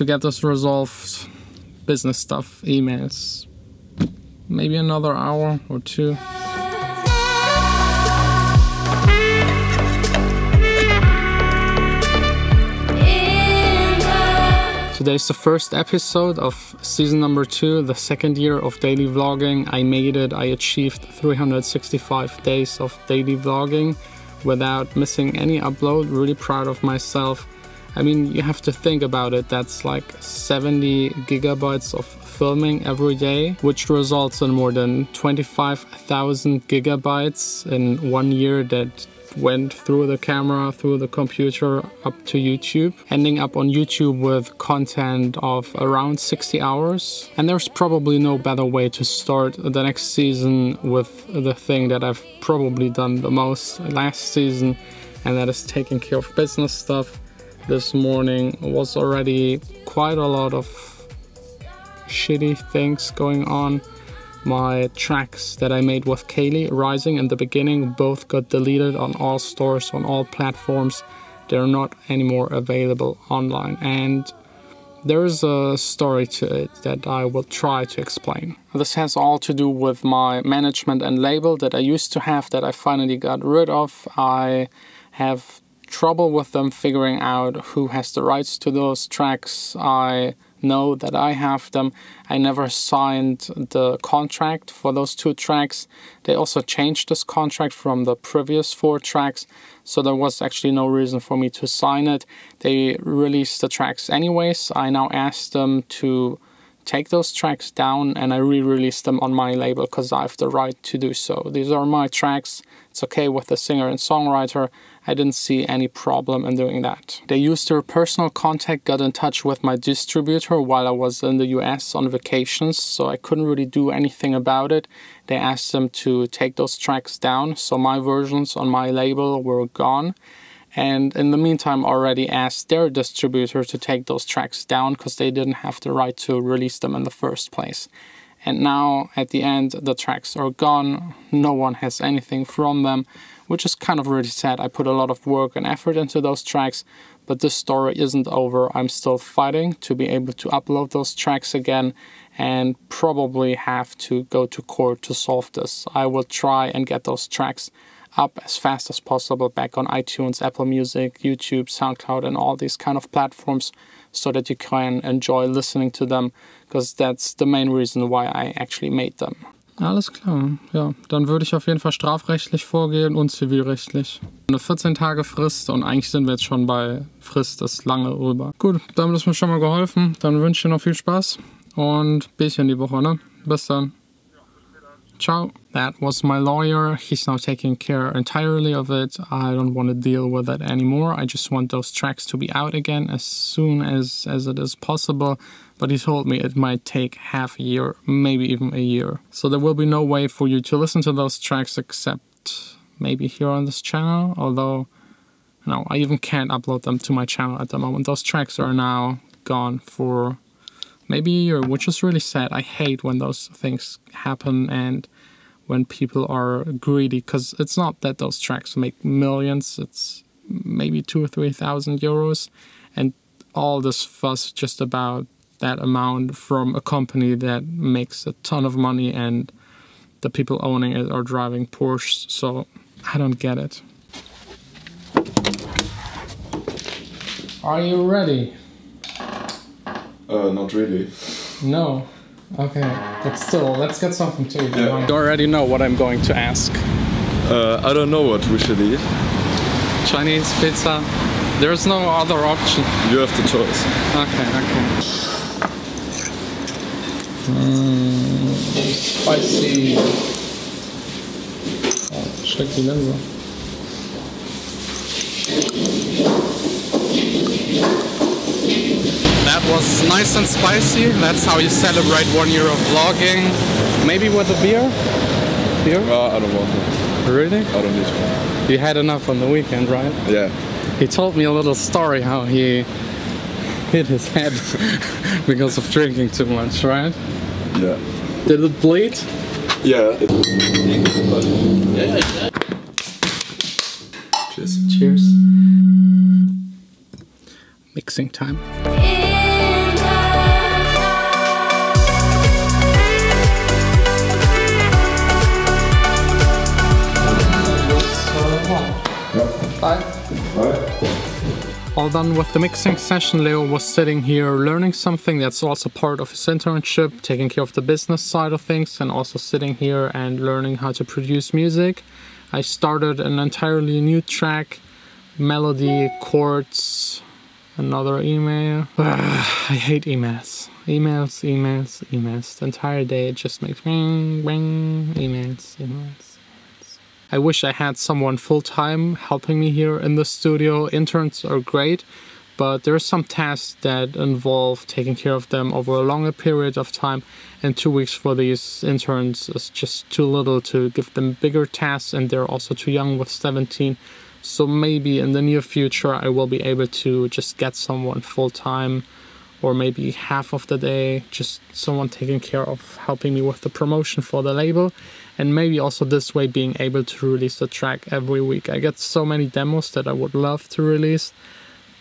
to get this resolved. Business stuff, emails, maybe another hour or two. Today's the first episode of season number 2, the second year of daily vlogging. I made it. I achieved 365 days of daily vlogging without missing any upload. Really proud of myself. I mean, you have to think about it. That's like 70 gigabytes of filming every day, which results in more than 25,000 gigabytes in 1 year that went through the camera, through the computer, up to YouTube, ending up on YouTube with content of around 60 hours. And there's probably no better way to start the next season with the thing that I've probably done the most last season, and that is taking care of business stuff. This morning was already quite a lot of shitty things going on. My tracks that I made with Kaylee, Rising, in the beginning, both got deleted on all stores, on all platforms. They're not anymore available online, and there's a story to it that I will try to explain. This has all to do with my management and label that I used to have that I finally got rid of. I have trouble with them figuring out who has the rights to those tracks. I know that I have them. I never signed the contract for those 2 tracks. They also changed this contract from the previous 4 tracks, so there was actually no reason for me to sign it. They released the tracks anyways. I now asked them to take those tracks down, and I re-released them on my label because I have the right to do so. These are my tracks. It's okay with the singer and songwriter. I didn't see any problem in doing that. They used their personal contact, got in touch with my distributor while I was in the US on vacations, so I couldn't really do anything about it. They asked them to take those tracks down, so my versions on my label were gone. And in the meantime, already asked their distributor to take those tracks down because they didn't have the right to release them in the first place. And now, at the end, the tracks are gone. No one has anything from them, which is kind of really sad. I put a lot of work and effort into those tracks, but this story isn't over. I'm still fighting to be able to upload those tracks again, and probably have to go to court to solve this. I will try and get those tracks up as fast as possible back on iTunes, Apple Music, YouTube, SoundCloud, and all these kind of platforms, so that you can enjoy listening to them, because that's the main reason why I actually made them. Alles klar, ja. Dann würde ich auf jeden Fall strafrechtlich vorgehen und zivilrechtlich. Eine 14 Tage Frist, und eigentlich sind wir jetzt schon bei Frist, ist lange rüber. Gut, damit ist mir schon mal geholfen. Dann wünsche ich dir noch viel Spaß und bis in die Woche, ne? Bis dann. Ciao. That was my lawyer. He's now taking care entirely of it. I don't want to deal with it anymore. I just want those tracks to be out again as soon as it is possible. But he told me it might take half a year, maybe even a year. So there will be no way for you to listen to those tracks except maybe here on this channel. Although, no, I even can't upload them to my channel at the moment. Those tracks are now gone for maybe a year, which is really sad. I hate when those things happen and when people are greedy, because it's not that those tracks make millions, it's maybe 2,000 or 3,000 euros, and all this fuss just about that amount from a company that makes a ton of money, and the people owning it are driving Porsche, so I don't get it. Are you ready? Not really. No? Okay, but still, let's get something to eat. Yeah. You already know what I'm going to ask. I don't know what we should eat. Chinese pizza. There's no other option. You have the choice. Okay. Spicy. Oh, steckt die Linse. That was nice and spicy. That's how you celebrate 1 year of vlogging. Maybe with a beer? Beer? I don't want it. Really? I don't need one. You had enough on the weekend, right? Yeah. He told me a little story how he hit his head because of drinking too much, right? Yeah. Did it bleed? Yeah. Yeah. Cheers. Cheers. Mixing time. All done with the mixing session, Leo was sitting here learning something that's also part of his internship, taking care of the business side of things, and also sitting here and learning how to produce music. I started an entirely new track, melody, chords, another email. I hate emails. Emails. The entire day it just makes ring, ring, emails. I wish I had someone full-time helping me here in the studio. Interns are great, but there are some tasks that involve taking care of them over a longer period of time, and 2 weeks for these interns is just too little to give them bigger tasks, and they're also too young with 17. So maybe in the near future I will be able to just get someone full-time, or maybe half of the day, just someone taking care of helping me with the promotion for the label, and maybe also this way being able to release a track every week. I get so many demos that I would love to release,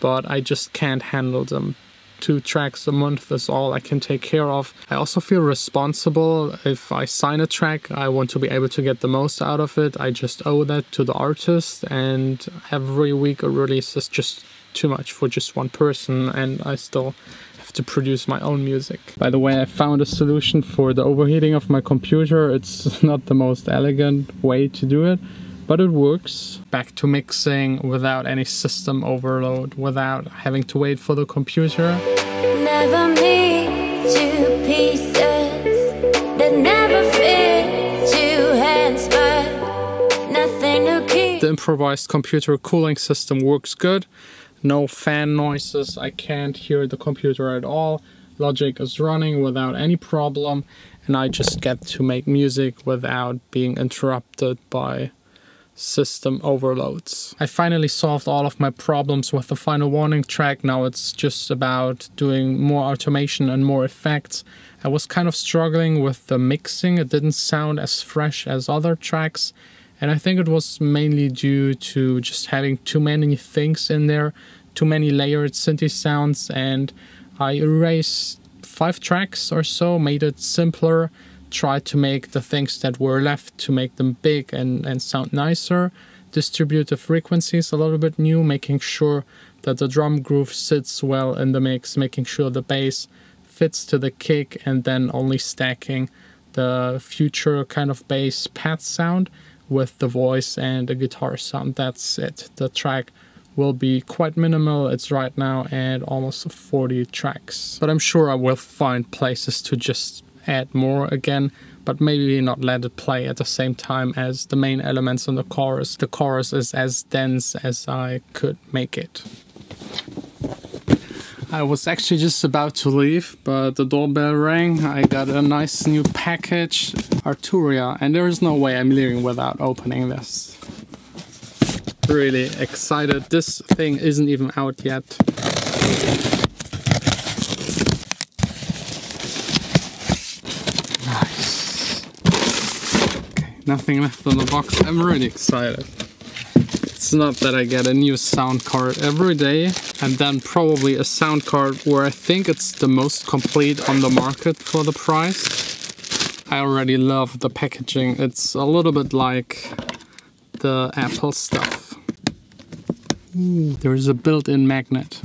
but I just can't handle them. 2 tracks a month is all I can take care of. I also feel responsible. If I sign a track, I want to be able to get the most out of it. I just owe that to the artist, and every week a release is just too much for just one person, and I still have to produce my own music. By the way, I found a solution for the overheating of my computer. It's not the most elegant way to do it, but it works. Back to mixing without any system overload, without having to wait for the computer. Never me to pieces that never fit 2 hands, but nothing to keep. The improvised computer cooling system works good. No fan noises, I can't hear the computer at all. Logic is running without any problem, and I just get to make music without being interrupted by system overloads. I finally solved all of my problems with the final warning track. Now it's just about doing more automation and more effects. I was kind of struggling with the mixing. It didn't sound as fresh as other tracks, and I think it was mainly due to just having too many things in there, too many layered synthi sounds, and I erased 5 tracks or so, made it simpler, tried to make the things that were left to make them big and sound nicer, distribute the frequencies a little bit new, making sure that the drum groove sits well in the mix, making sure the bass fits to the kick, and then only stacking the future kind of bass pad sound with the voice and the guitar sound. That's it. The track will be quite minimal. It's right now at almost 40 tracks. But I'm sure I will find places to just add more again, but maybe not let it play at the same time as the main elements in the chorus. The chorus is as dense as I could make it. I was actually just about to leave, but the doorbell rang. I got a nice new package, Arturia, and there is no way I'm leaving without opening this. Really excited. This thing isn't even out yet. Nice. Okay, nothing left in the box. I'm really excited. It's not that I get a new sound card every day, and then probably a sound card where I think it's the most complete on the market for the price. I already love the packaging. It's a little bit like the Apple stuff. Ooh, there's a built-in magnet.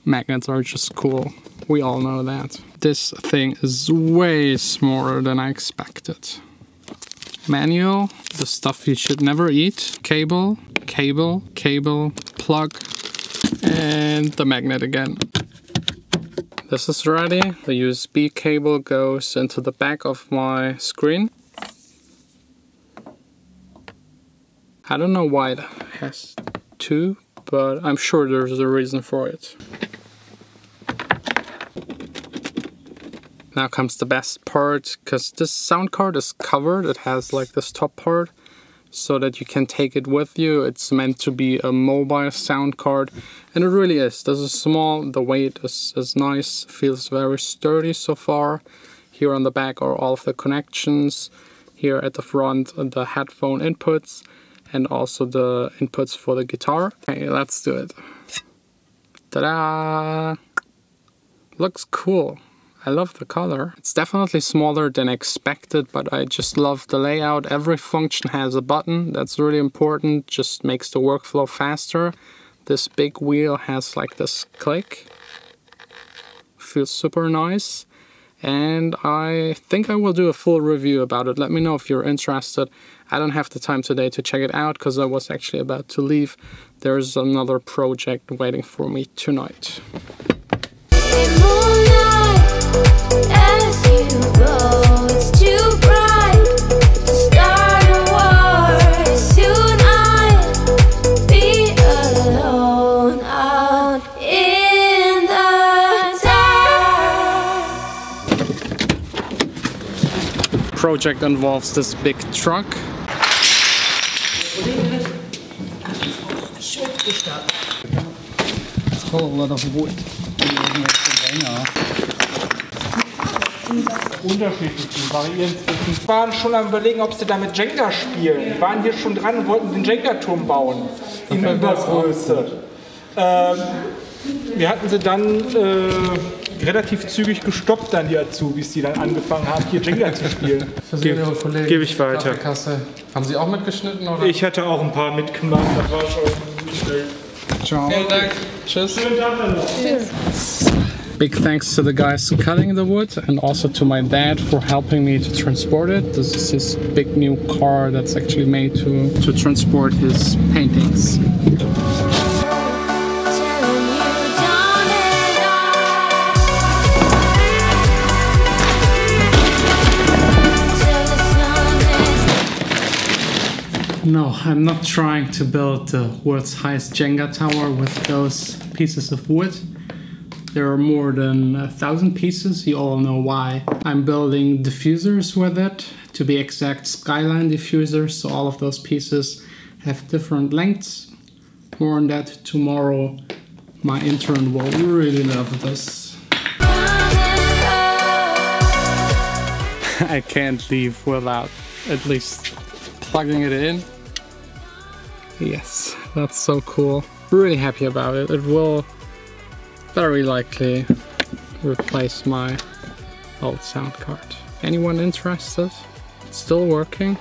Magnets are just cool. We all know that. This thing is way smaller than I expected. Manual, the stuff you should never eat. Cable, plug, and the magnet again. This is ready. The USB cable goes into the back of my screen. I don't know why it has 2, but I'm sure there's a reason for it. Now comes the best part, because this sound card is covered. It has like this top part so that you can take it with you. It's meant to be a mobile sound card, and it really is. This is small, the weight is nice, feels very sturdy so far. Here on the back are all of the connections. Here at the front, the headphone inputs, and also the inputs for the guitar. Okay, let's do it. Ta-da! Looks cool. I love the color. It's definitely smaller than expected, but I just love the layout. Every function has a button. That's really important. Just makes the workflow faster. This big wheel has like this click. Feels super nice. And I think I will do a full review about it. Let me know if you're interested. I don't have the time today to check it out because I was actually about to leave. There's another project waiting for me tonight. Project involves this big truck. It's full of a lot of wood. Unterschiedlichen Varianten. Die waren schon am Überlegen, ob sie damit Jenga spielen. Die waren hier schon dran und wollten den Jenga-Turm bauen. In Übergröße. Wir hatten sie dann relativ zügig gestoppt, dann die Azubis, die dann angefangen haben, hier Jenga zu spielen. Gebe ich weiter. Haben Sie auch mitgeschnitten? Oder? Ich hatte auch ein paar mitgemacht, das war schon schnell. Ciao. Vielen Dank. Tschüss. Schönen Tag noch. Big thanks to the guys cutting the wood and also to my dad for helping me to transport it. This is his big new car that's actually made to transport his paintings. No, I'm not trying to build the world's highest Jenga tower with those pieces of wood. There are more than 1,000 pieces, you all know why. I'm building diffusers with it, to be exact skyline diffusers, so all of those pieces have different lengths. More on that tomorrow. My intern will really love this. I can't leave without at least plugging it in. Yes, that's so cool. Really happy about it. It will very likely replace my old sound card. Anyone interested? It's still working.